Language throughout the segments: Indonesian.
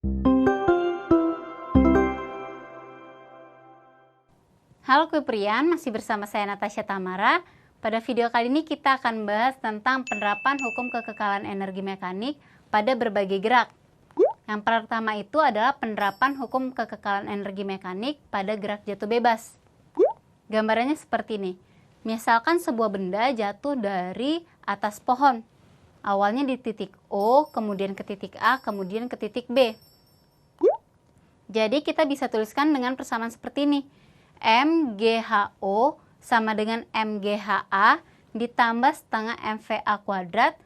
Halo Kuprian, masih bersama saya Natasha Tamara. Pada video kali ini kita akan bahas tentang penerapan hukum kekekalan energi mekanik pada berbagai gerak. Yang pertama itu adalah penerapan hukum kekekalan energi mekanik pada gerak jatuh bebas. Gambarannya seperti ini. Misalkan sebuah benda jatuh dari atas pohon. Awalnya di titik O, kemudian ke titik A, kemudian ke titik B. Jadi kita bisa tuliskan dengan persamaan seperti ini. MGHO sama dengan MGHA ditambah setengah MVA kuadrat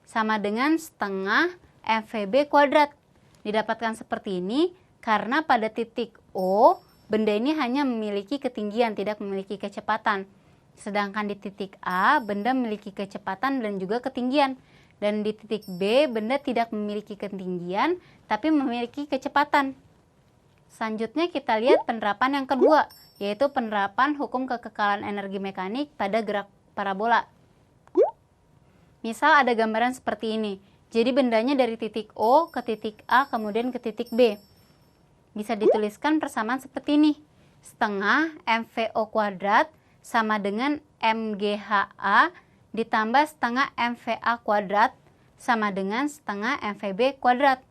sama dengan setengah MVB kuadrat. Didapatkan seperti ini karena pada titik O, benda ini hanya memiliki ketinggian, tidak memiliki kecepatan. Sedangkan di titik A, benda memiliki kecepatan dan juga ketinggian. Dan di titik B, benda tidak memiliki ketinggian, tapi memiliki kecepatan. Selanjutnya kita lihat penerapan yang kedua, yaitu penerapan hukum kekekalan energi mekanik pada gerak parabola. Misal ada gambaran seperti ini. Jadi bendanya dari titik O ke titik A, kemudian ke titik B. Bisa dituliskan persamaan seperti ini. Setengah MVO kuadrat sama dengan MGHA ditambah setengah MVA kuadrat sama dengan setengah MVB kuadrat.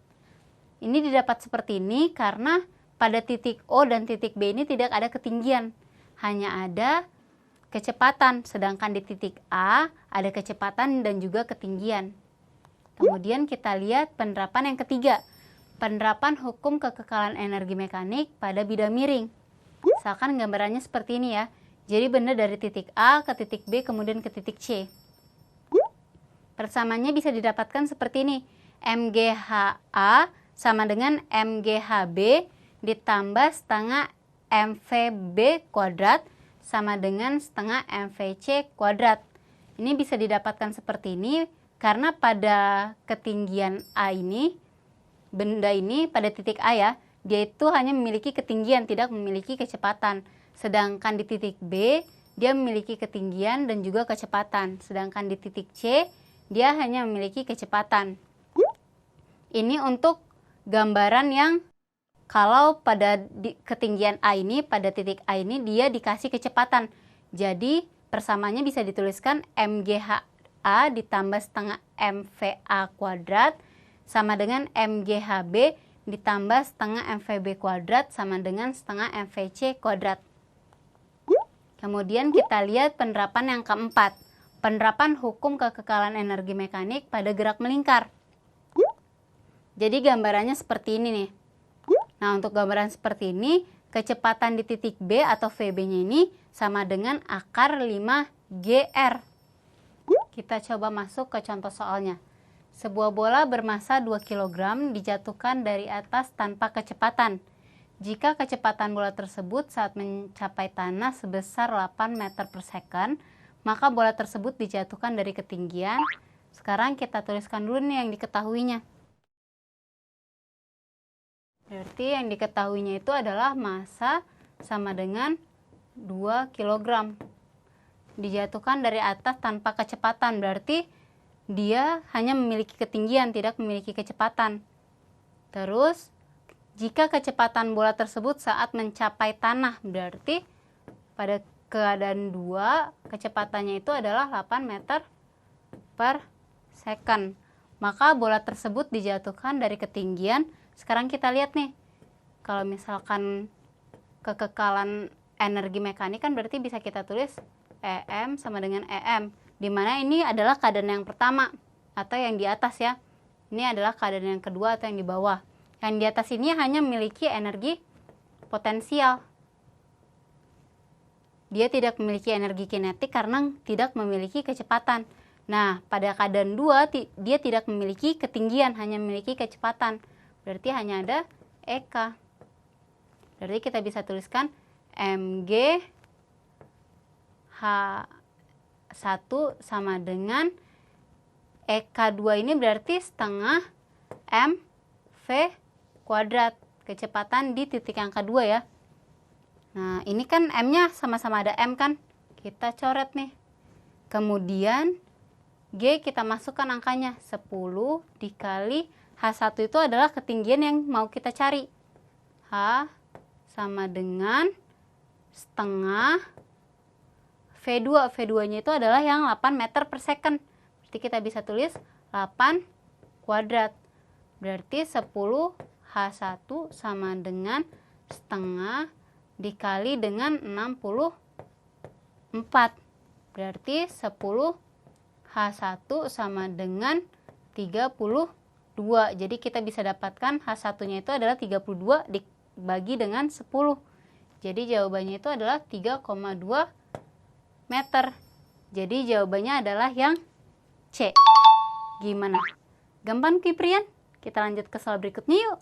Ini didapat seperti ini karena pada titik O dan titik B ini tidak ada ketinggian, hanya ada kecepatan, sedangkan di titik A ada kecepatan dan juga ketinggian. Kemudian kita lihat penerapan yang ketiga, penerapan hukum kekekalan energi mekanik pada bidang miring. Misalkan gambarannya seperti ini ya, jadi benda dari titik A ke titik B kemudian ke titik C. Persamaannya bisa didapatkan seperti ini, MGHA sama dengan MGHB ditambah setengah MVB kuadrat sama dengan setengah MVC kuadrat. Ini bisa didapatkan seperti ini karena pada ketinggian A ini, benda ini pada titik A ya, dia itu hanya memiliki ketinggian, tidak memiliki kecepatan. Sedangkan di titik B, dia memiliki ketinggian dan juga kecepatan. Sedangkan di titik C, dia hanya memiliki kecepatan. Ini untuk gambaran yang kalau pada ketinggian A ini, pada titik A ini dia dikasih kecepatan. Jadi persamaannya bisa dituliskan MGHA ditambah setengah MVA kuadrat sama dengan MGHB ditambah setengah MVB kuadrat sama dengan setengah MVC kuadrat. Kemudian kita lihat penerapan yang keempat, penerapan hukum kekekalan energi mekanik pada gerak melingkar. Jadi gambarannya seperti ini nih. Nah, untuk gambaran seperti ini, kecepatan di titik B atau VB-nya ini sama dengan akar 5GR. Kita coba masuk ke contoh soalnya. Sebuah bola bermasa 2 kg dijatuhkan dari atas tanpa kecepatan. Jika kecepatan bola tersebut saat mencapai tanah sebesar 8 meter per second, maka bola tersebut dijatuhkan dari ketinggian. Sekarang kita tuliskan dulu nih yang diketahuinya. Berarti yang diketahuinya itu adalah massa sama dengan 2 kg. Dijatuhkan dari atas tanpa kecepatan, berarti dia hanya memiliki ketinggian, tidak memiliki kecepatan. Terus, jika kecepatan bola tersebut saat mencapai tanah, berarti pada keadaan 2, kecepatannya itu adalah 8 meter per second. Maka bola tersebut dijatuhkan dari ketinggian. Sekarang kita lihat nih, kalau misalkan kekekalan energi mekanik kan berarti bisa kita tulis EM sama dengan EM, dimana ini adalah keadaan yang pertama atau yang di atas ya. Ini adalah keadaan yang kedua atau yang di bawah. Yang di atas ini hanya memiliki energi potensial. Dia tidak memiliki energi kinetik karena tidak memiliki kecepatan. Nah, pada keadaan 2 dia tidak memiliki ketinggian, hanya memiliki kecepatan. Berarti hanya ada EK. Berarti kita bisa tuliskan MG H1 sama dengan EK2 ini berarti setengah MV kuadrat. Kecepatan di titik yang kedua ya. Nah, ini kan M-nya sama-sama ada M kan. Kita coret nih. Kemudian G kita masukkan angkanya 10 dikali H1 itu adalah ketinggian yang mau kita cari. H sama dengan setengah V2. V2-nya itu adalah yang 8 meter per second. Berarti kita bisa tulis 8 kuadrat. Berarti 10 H1 sama dengan setengah dikali dengan 64. Berarti 10 H1 sama dengan 32. Jadi kita bisa dapatkan H1-nya itu adalah 32 dibagi dengan 10. Jadi jawabannya itu adalah 3,2 meter. Jadi jawabannya adalah yang C. Gimana? Gampang, Kiprian? Kita lanjut ke soal berikutnya yuk.